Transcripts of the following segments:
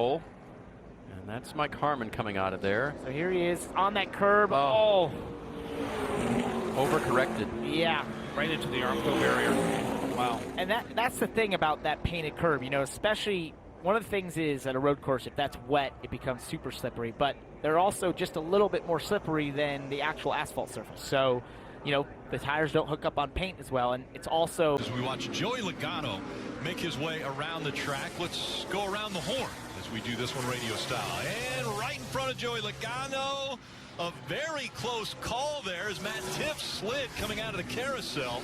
pole. And that's Mike Harmon coming out of there. So here he is on that curb. Oh. Overcorrected. Yeah. Right into the Armco barrier. Wow. And that's the thing about that painted curb, you know, especially one of the things is at a road course, if that's wet, it becomes super slippery. But they're also just a little bit more slippery than the actual asphalt surface. So, you know, the tires don't hook up on paint as well. And it's also... As we watch Joey Logano make his way around the track, let's go around the horn as we do this one radio style. And right in front of Joey Logano, a very close call there as Matt Tiff slid coming out of the carousel.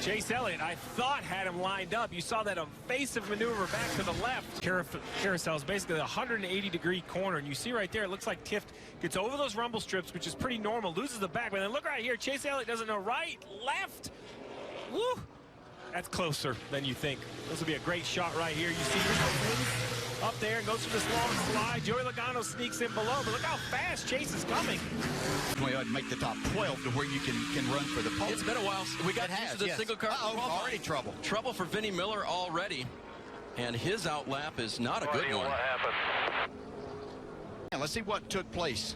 Chase Elliott, I thought, had him lined up. You saw that evasive maneuver back to the left. Carousel is basically a 180-degree corner, and you see right there, it looks like Tiff gets over those rumble strips, which is pretty normal, loses the back, but then look right here, Chase Elliott doesn't know right, left. Woo! That's closer than you think. This will be a great shot right here. You see up there and goes for this long slide. Joey Logano sneaks in below, but look how fast Chase is coming. We ought to make the top 12 to where you can run for the pole. It's been a while. We got used to the single car. Already trouble. Trouble for Vinnie Miller already. And his outlap is not a good one. What happened? Yeah, let's see what took place.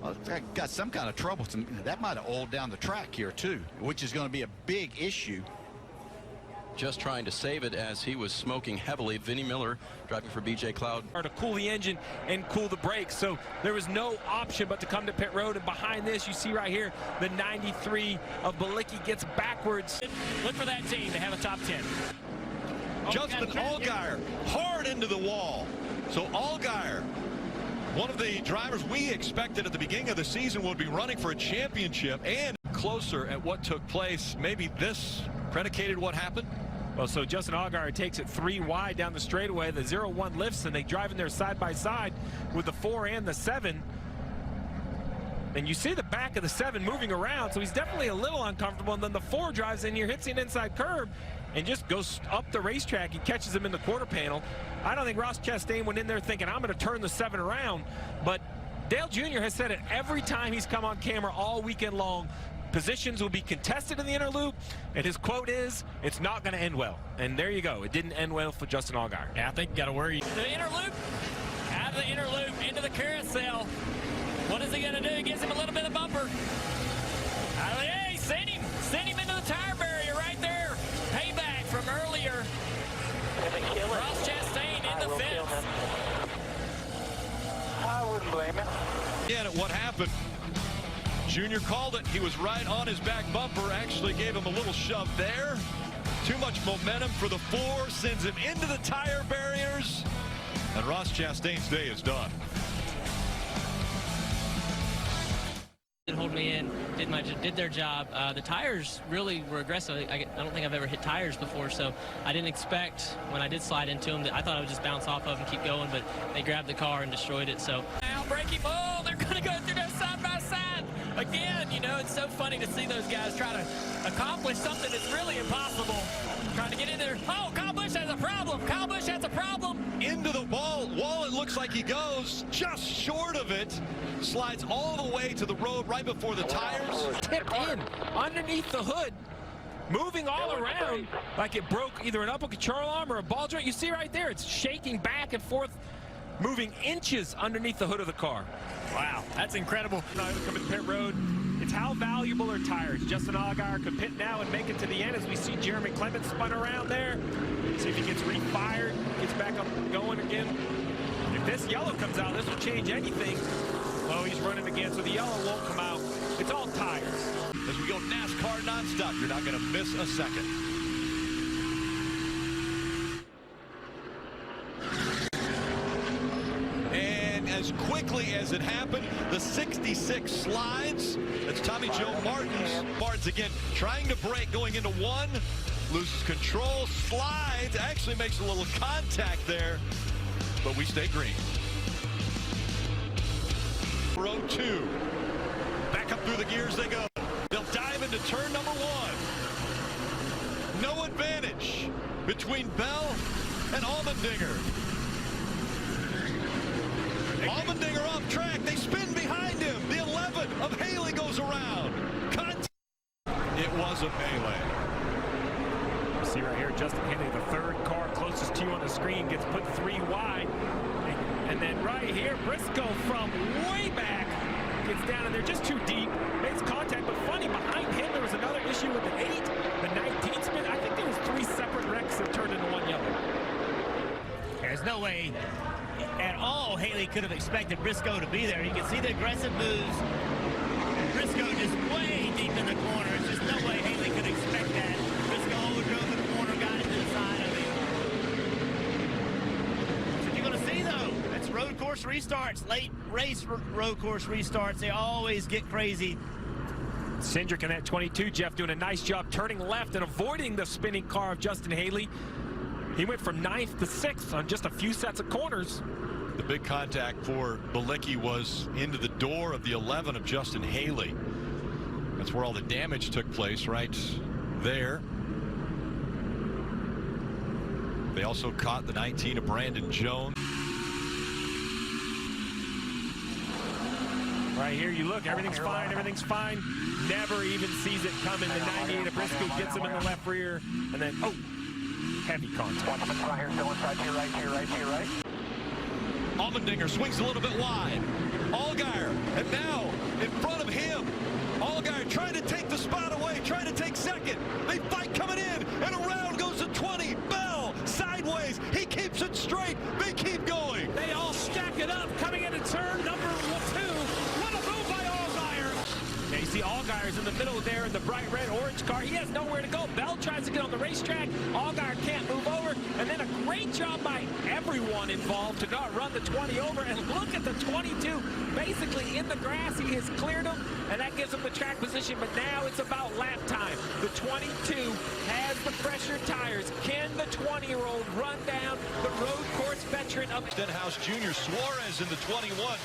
Well, I got some kind of trouble. That might have oiled down the track here, too, which is going to be a big issue. Just trying to save it as he was smoking heavily. Vinnie Miller driving for BJ Cloud. To cool the engine and cool the brakes, so there was no option but to come to pit road. And behind this, you see right here, the 93 of Balicki gets backwards. Look for that team to have a top 10. Justin Allgaier hard into the wall. So Allgaier, one of the drivers we expected at the beginning of the season would be running for a championship, and closer at what took place. Maybe this predicated what happened. Well, so Justin Allgaier takes it 3 wide down the straightaway. The 0-1 lifts, and they drive in there side by side with the 4 and the 7. And you see the back of the 7 moving around, so he's definitely a little uncomfortable. And then the 4 drives in here, hits an inside curb, and just goes up the racetrack. He catches him in the quarter panel. I don't think Ross Chastain went in there thinking, I'm going to turn the 7 around. But Dale Jr. has said it every time he's come on camera all weekend long. Positions will be contested in the inner loop, and his quote is, it's not going to end well. And there you go. It didn't end well for Justin Allgaier. Yeah, I think you got to worry. The inner loop, out of the inner loop, into the carousel. What is he going to do? He gives him a little bit of bumper. Hey, send him into the tire barrier right there. Payback from earlier. Ross Chastain in the fence. I wouldn't blame him. Again, at what happened, Junior called it. He was right on his back bumper, actually gave him a little shove there. Too much momentum for the 4, sends him into the tire barriers, and Ross Chastain's day is done. Didn't hold me in, did their job. The tires really were aggressive. I don't think I've ever hit tires before, so I didn't expect when I did slide into them that I thought I would just bounce off of and keep going, but they grabbed the car and destroyed it. So now braking, oh, they're going to go through that side by side. Again, you know, it's so funny to see those guys try to accomplish something that's really impossible. Trying to get in there. Oh, Kyle Busch has a problem. Kyle Busch has a problem. Into the wall, it looks like he goes just short of it. Slides all the way to the road right before the tires. Tipped in underneath the hood, moving all around like it broke either an upper control arm or a ball joint. You see right there, it's shaking back and forth, moving inches underneath the hood of the car. Wow, that's incredible. Now coming to pit road, it's how valuable are tires. Justin Allgaier could pit now and make it to the end as we see Jeremy Clement spun around there. See if he gets refired, gets back up and going again. If this yellow comes out, this will change anything. Oh, he's running again, so the yellow won't come out. It's all tires. As we go NASCAR nonstop, you're not going to miss a second. And as quickly as it happened, the 66 slides. That's Tommy Joe Martins again, trying to brake, going into 1, loses control, slides, actually makes a little contact there, but we stay green. Row 2. Back up through the gears they go. They'll dive into turn number 1. No advantage between Bell and Allmendinger. Allmendinger off track. They spin behind him. The 11 of Haley goes around. It was a melee. You see right here, Justin Henley, the 3rd car closest to you on the screen, gets put 3 wide. right here. Briscoe from way back gets down in there just too deep, makes contact, but funny, behind him there was another issue with the 8, the 19 spin. I think there was 3 separate wrecks that turned into 1 yellow. There's no way at all Haley could have expected Briscoe to be there. You can see the aggressive moves. Briscoe just way deep in the corner. There's just no way Haley could expect that. Briscoe overdrove in the corner, got it to the side of him. That's what you're going to see, though. That's road course restarts. Late race road course restarts. They always get crazy. Cindric in that 22, Jeff, doing a nice job turning left and avoiding the spinning car of Justin Haley. He went from 9th to 6th on just a few sets of corners. The big contact for Bilicki was into the door of the 11 of Justin Haley. That's where all the damage took place, right there. They also caught the 19 of Brandon Jones. Right here, you look, everything's fine, everything's fine. Never even sees it coming. The 98 of Briscoe gets him in the left rear, and then, oh, heavy contact. Right here, still inside to your right, to your right, to your right. Allmendinger swings a little bit wide. Allgaier, and now in front of him. Allgaier trying to take the spot away, trying to take second. They fight coming in, and around goes the 20. Bell sideways. He keeps it straight. They keep going. They all stack it up, coming into turn number 2. What a move by Allgaier. Now you see Allgaier's in the middle there in the bright red orange car. He has nowhere to go. Bell tries to get on the racetrack. Allgaier can't move over. And then a great job by everyone involved to not run the 20 over. And look at the 22. Basically in the grass, he has cleared him, and that gives him the track position. But now it's about lap time. The 22 has the fresher tires. Can the 20-year-old run down the road course veteran of Stenhouse Jr. Suarez in the 21.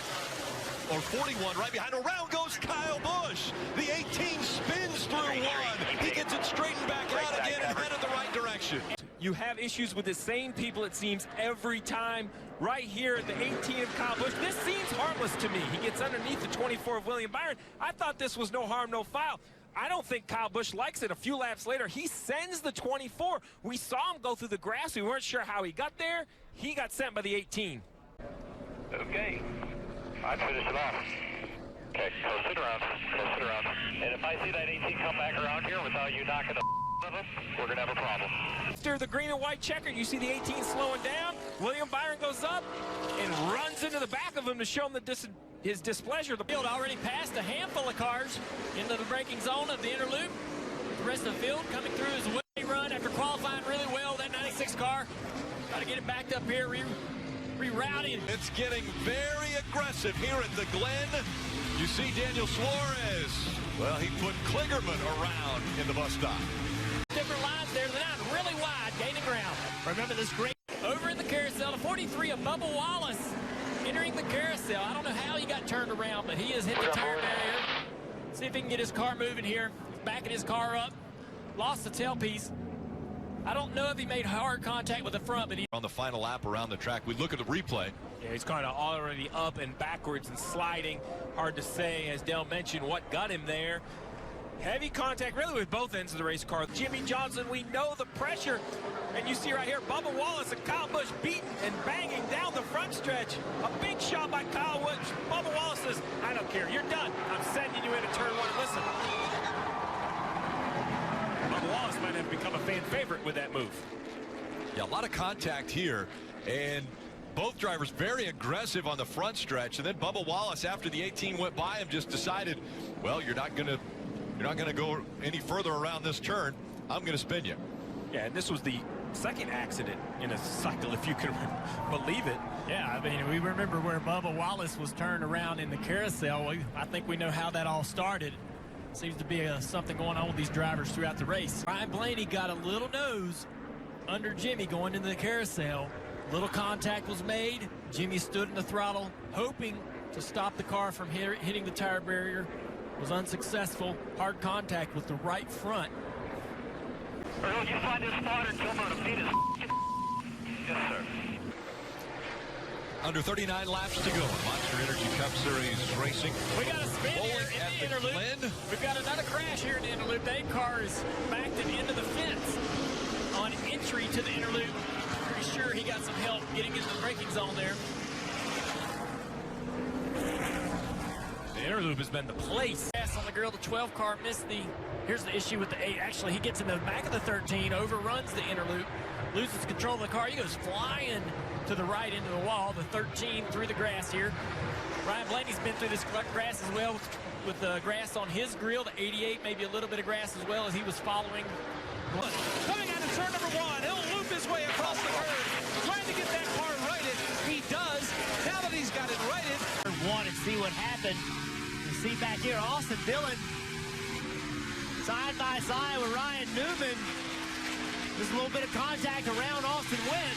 Or 41, right behind. Around goes Kyle Busch. The 18 spins through one. He gets it straightened back out again and headed the right direction. You have issues with the same people, it seems, every time. Right here at the 18 of Kyle Busch. This seems harmless to me. He gets underneath the 24 of William Byron. I thought this was no harm, no foul. I don't think Kyle Busch likes it. A few laps later, he sends the 24. We saw him go through the grass. We weren't sure how he got there. He got sent by the 18. Okay. I'd finish it off. Okay, so sit around. And if I see that 18 come back around here without you knocking the of them, we're going to have a problem. After the green and white checker, you see the 18 slowing down. William Byron goes up and runs into the back of him to show him his displeasure. The field already passed a handful of cars into the braking zone of the inner loop. The rest of the field coming through his way run after qualifying really well. That 96 car, got to get it backed up here, rerouting. It's getting very aggressive here at the Glen. You see Daniel Suarez. Well, he put Kligerman around in the bus stop. Different lines there. The 9 really wide, gaining ground. Remember this great over in the carousel. The 43 of Bubba Wallace entering the carousel. I don't know how he got turned around, but he has hit the tire barrier. See if he can get his car moving here. Backing his car up. Lost the tailpiece. I don't know if he made hard contact with the front, but he... On the final lap around the track, we look at the replay. Yeah, he's kind of already up and backwards and sliding. Hard to say, as Dale mentioned, what got him there. Heavy contact really with both ends of the race car. Jimmy Johnson, we know the pressure. And you see right here, Bubba Wallace and Kyle Busch beating and banging down the front stretch. A big shot by Kyle Busch. Bubba Wallace says, I don't care, you're done. I'm sending you into turn 1. Listen. Bubba Wallace might have become a fan favorite with that move. Yeah, a lot of contact here, and both drivers very aggressive on the front stretch. And then Bubba Wallace, after the 18 went by him, just decided, well, you're not going to go any further around this turn. I'm going to spin you. Yeah, and this was the second accident in a cycle, if you can believe it. Yeah, I mean, we remember where Bubba Wallace was turned around in the carousel. I think we know how that all started. Seems to be something going on with these drivers throughout the race. Ryan Blaney got a little nose under Jimmy going into the carousel. Little contact was made. Jimmy stood in the throttle, hoping to stop the car from hitting the tire barrier. Was unsuccessful. Hard contact with the right front. Earl, you find this spotter and tell him to beat his Yes, sir. Under 39 laps to go in Monster Energy Cup Series racing. We got a spin here in the interloop. Glen. We've got another crash here in the interloop. The 8 car is backed into the fence on entry to the interloop. Pretty sure he got some help getting into the braking zone there. inner loop has been the place. Pass on the grill, the 12 car missed the, here's the issue with the 8. Actually, he gets in the back of the 13, overruns the inner loop, loses control of the car. He goes flying to the right into the wall. The 13 through the grass here. Ryan Blaney's been through this grass as well with the grass on his grill. The 88, maybe a little bit of grass as well as he was following. Coming out of turn number 1, he'll loop his way across the curve, trying to get that car righted. He does. Now that he's got it righted. One and see what happened. You see back here, Austin Dillon side by side with Ryan Newman. There's a little bit of contact around Austin went.